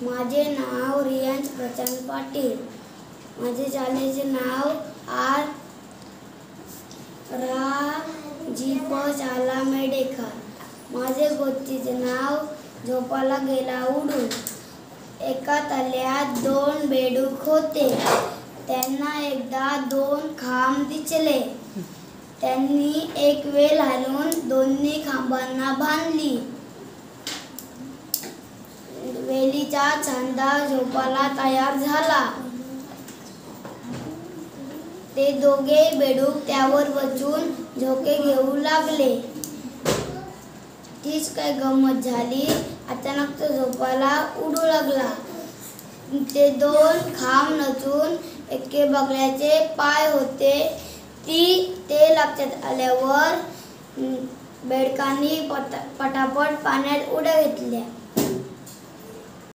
माझे नाव रियांश प्रचंड पाटील. माझे शाळेचे नाव आर रा जी प शाला मेडेकर. माझे गोष्टीचे नाव झोपाला गेला उडून. एका तल्यात 2 बेडूक होते. त्यांना एकदा 2 खांब दिसले. त्यांनी एक वेल घालून दोन्ही खांबांना बांधली. वेलीचा छंदा झोपाला तयार झाला. ते दोघे बेडूक त्यावर बसून झोके घेऊ लागले. तीच काय गंमत झाली. अचानक तो झोपाला उडू लागला. ते 2 खांब नसून एके बगळ्याचे पाय होते. ते लक्षात आल्यावर बेडकांनी पटापट पाण्यात उड्या घेतल्या.